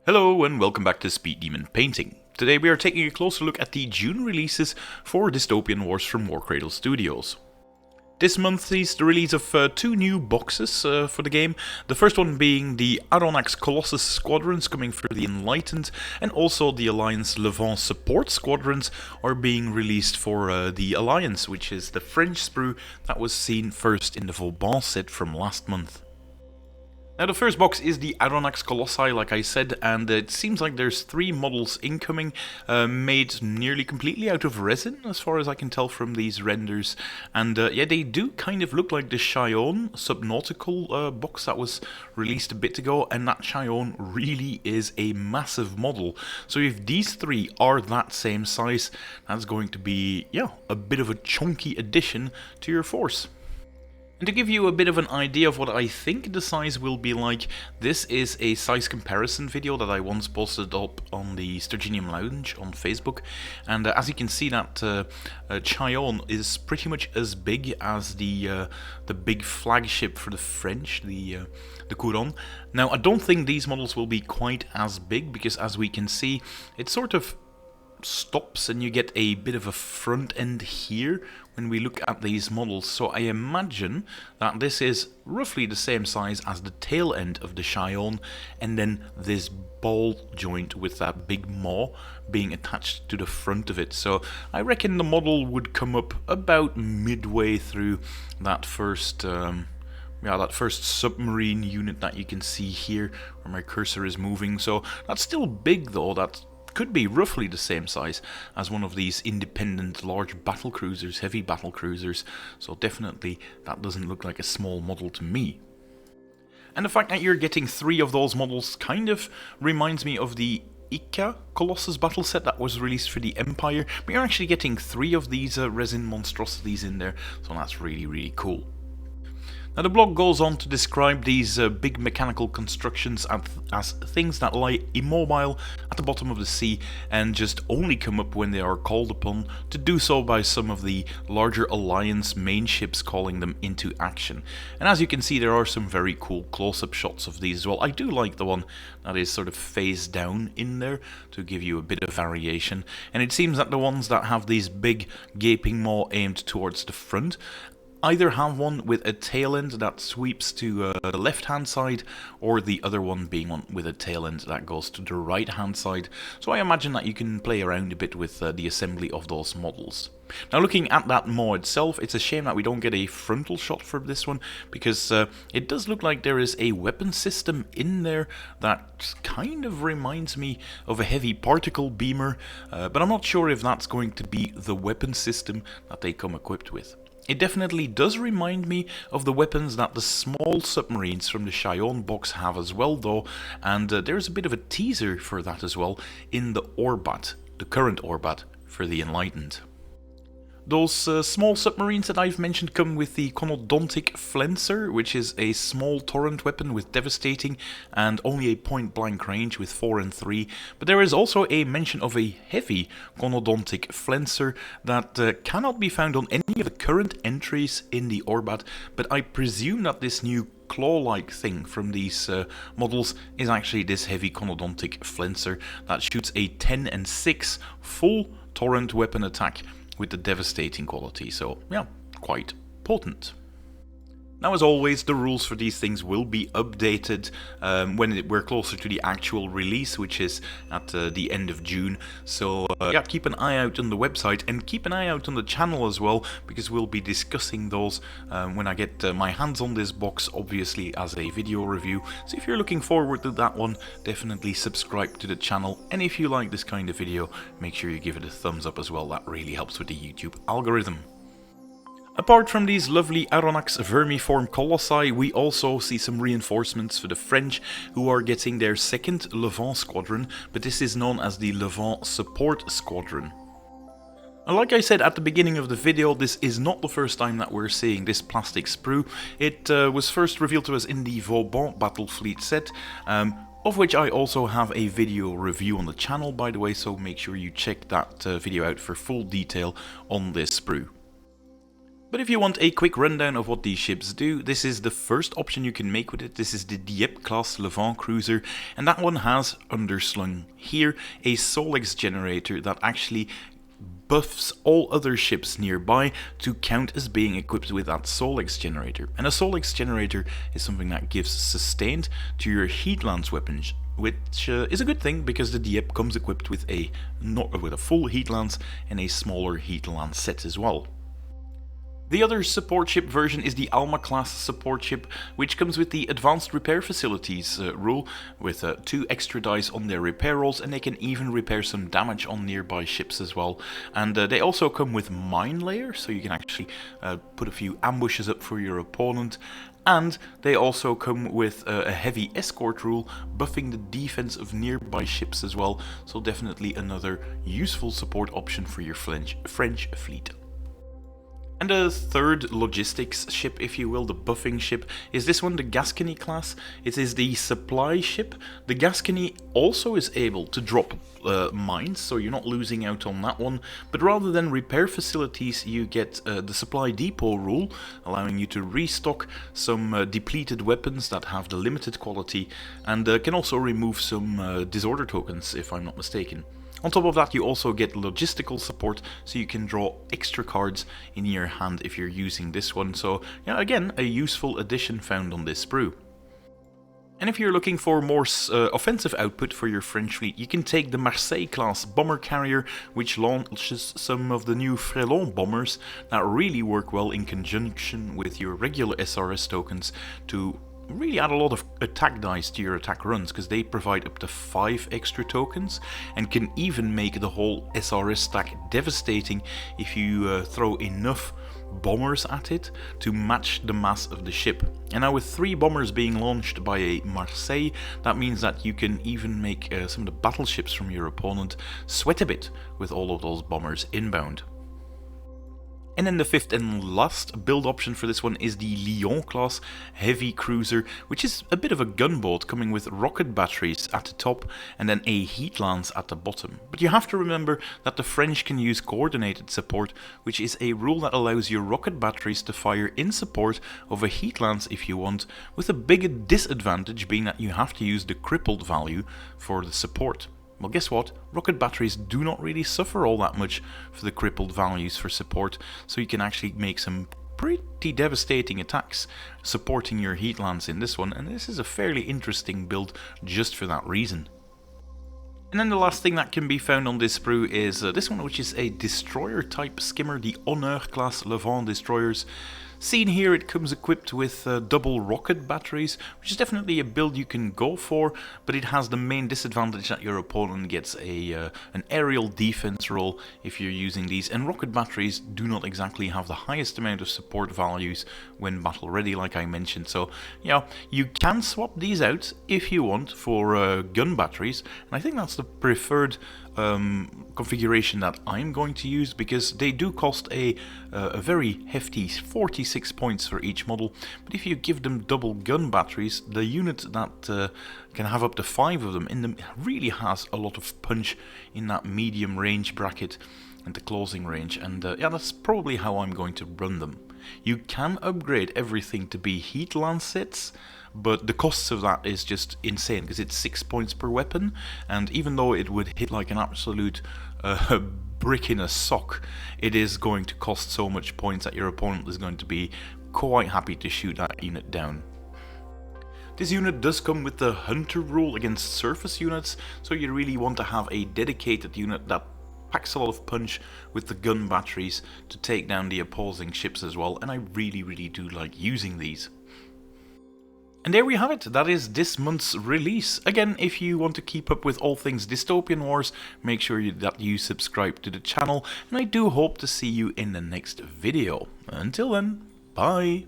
Hello and welcome back to Speed Demon Painting. Today we are taking a closer look at the June releases for Dystopian Wars from Warcradle Studios. This month sees the release of two new boxes for the game, the first one being the Aronnax Colossus squadrons coming for the Enlightened, and also the Alliance Levant support squadrons are being released for the Alliance, which is the French sprue that was seen first in the Vauban set from last month. Now the first box is the Aronox colossi, like I said, and it seems like there's three models incoming, made nearly completely out of resin, as far as I can tell from these renders. And yeah, they do kind of look like the Cheyenne Subnautical box that was released a bit ago, and that Cheyenne really is a massive model. So if these three are that same size, that's going to be, yeah, a bit of a chunky addition to your force. And to give you a bit of an idea of what I think the size will be like, this is a size comparison video that I once posted up on the Sturginium Lounge on Facebook. And as you can see, that Cheyenne is pretty much as big as the big flagship for the French, the Couronne. Now, I don't think these models will be quite as big, because as we can see, it sort of stops and you get a bit of a front end here when we look at these models. So I imagine that this is roughly the same size as the tail end of the Cheyenne, and then this ball joint with that big maw being attached to the front of it. So I reckon the model would come up about midway through that first that first submarine unit that you can see here where my cursor is moving. So that's still big though. That could be roughly the same size as one of these independent large battle cruisers, heavy battle cruisers, so definitely that doesn't look like a small model to me. And the fact that you're getting three of those models kind of reminds me of the Ika Colossus battle set that was released for the Empire, but you're actually getting three of these resin monstrosities in there, so that's really cool. Now the blog goes on to describe these big mechanical constructions as things that lie immobile at the bottom of the sea and just only come up when they are called upon to do so by some of the larger Alliance main ships calling them into action. And as you can see, there are some very cool close-up shots of these as well. I do like the one that is sort of phase down in there to give you a bit of variation. And it seems that the ones that have these big gaping maw aimed towards the front either have one with a tail end that sweeps to the left hand side, or the other one being one with a tail end that goes to the right hand side. So I imagine that you can play around a bit with the assembly of those models. Now looking at that maw itself, it's a shame that we don't get a frontal shot for this one, because it does look like there is a weapon system in there that kind of reminds me of a heavy particle beamer, but I'm not sure if that's going to be the weapon system that they come equipped with. It definitely does remind me of the weapons that the small submarines from the Cheyenne box have as well though, and there's a bit of a teaser for that as well in the Orbat, the current Orbat for the Enlightened. Those small submarines that I've mentioned come with the Conodontic Flenser, which is a small torrent weapon with devastating and only a point-blank range with 4 and 3, but there is also a mention of a heavy Conodontic Flenser that cannot be found on any of the current entries in the Orbat, but I presume that this new claw-like thing from these models is actually this heavy Conodontic Flenser that shoots a 10 and 6 full torrent weapon attack with the devastating quality, so yeah, quite potent. Now, as always, the rules for these things will be updated when we're closer to the actual release, which is at the end of June. So yeah, keep an eye out on the website and keep an eye out on the channel as well, because we'll be discussing those when I get my hands on this box, obviously as a video review. So if you're looking forward to that one, definitely subscribe to the channel. And if you like this kind of video, make sure you give it a thumbs up as well. That really helps with the YouTube algorithm. Apart from these lovely Aronnax vermiform colossi, we also see some reinforcements for the French, who are getting their second Levant squadron, but this is known as the Levant support squadron. And like I said at the beginning of the video, this is not the first time that we're seeing this plastic sprue. It was first revealed to us in the Vauban battle fleet set, of which I also have a video review on the channel, by the way, so make sure you check that video out for full detail on this sprue. But if you want a quick rundown of what these ships do, this is the first option you can make with it. This is the Dieppe class Levant cruiser, and that one has, underslung here, a Solex generator that actually buffs all other ships nearby to count as being equipped with that Solex generator. And a Solex generator is something that gives sustained to your heat lance weapons, which is a good thing because the Dieppe comes equipped with a full heat lance and a smaller heat lance set as well. The other support ship version is the Alma class support ship, which comes with the advanced repair facilities rule, with 2 extra dice on their repair rolls, and they can even repair some damage on nearby ships as well. And they also come with mine layer, so you can actually put a few ambushes up for your opponent. And they also come with a heavy escort rule, buffing the defense of nearby ships as well, so definitely another useful support option for your French fleet. And the third logistics ship, if you will, the buffing ship, is this one, the Gascony class. It is the supply ship. The Gascony also is able to drop mines, so you're not losing out on that one. But rather than repair facilities, you get the supply depot rule, allowing you to restock some depleted weapons that have the limited quality, and can also remove some disorder tokens, if I'm not mistaken. On top of that, you also get logistical support, so you can draw extra cards in your hand if you're using this one. So, yeah, again, a useful addition found on this sprue. And if you're looking for more offensive output for your French fleet, you can take the Marseille class bomber carrier, which launches some of the new Frelon bombers that really work well in conjunction with your regular SRS tokens to really add a lot of attack dice to your attack runs, because they provide up to 5 extra tokens and can even make the whole SRS stack devastating if you throw enough bombers at it to match the mass of the ship. And now with 3 bombers being launched by a Marseille, that means that you can even make some of the battleships from your opponent sweat a bit with all of those bombers inbound. And then the fifth and last build option for this one is the Lion class heavy cruiser, which is a bit of a gunboat coming with rocket batteries at the top and then a heat lance at the bottom. But you have to remember that the French can use coordinated support, which is a rule that allows your rocket batteries to fire in support of a heat lance if you want, with a big disadvantage being that you have to use the crippled value for the support. Well, guess what? Rocket batteries do not really suffer all that much for the crippled values for support, so you can actually make some pretty devastating attacks supporting your heat lance in this one, and this is a fairly interesting build just for that reason. And then the last thing that can be found on this sprue is this one, which is a destroyer type skimmer, the Honneur class Levant destroyers. Seen here, it comes equipped with double rocket batteries, which is definitely a build you can go for, but it has the main disadvantage that your opponent gets an aerial defense roll if you're using these, and rocket batteries do not exactly have the highest amount of support values when battle ready, like I mentioned. So yeah, you can swap these out if you want for gun batteries, and I think that's the preferred configuration that I'm going to use, because they do cost a very hefty 46 points for each model. But if you give them double gun batteries, the unit that can have up to 5 of them in them really has a lot of punch in that medium range bracket and the closing range, and yeah, that's probably how I'm going to run them. You can upgrade everything to be heat lance sets, but the costs of that is just insane, because it's 6 points per weapon, and even though it would hit like an absolute brick in a sock, it is going to cost so much points that your opponent is going to be quite happy to shoot that unit down. This unit does come with the Hunter rule against surface units, so you really want to have a dedicated unit that packs a lot of punch with the gun batteries to take down the opposing ships as well, and I really do like using these. And there we have it, that is this month's release. Again, if you want to keep up with all things Dystopian Wars, make sure that you subscribe to the channel, and I do hope to see you in the next video. Until then, bye!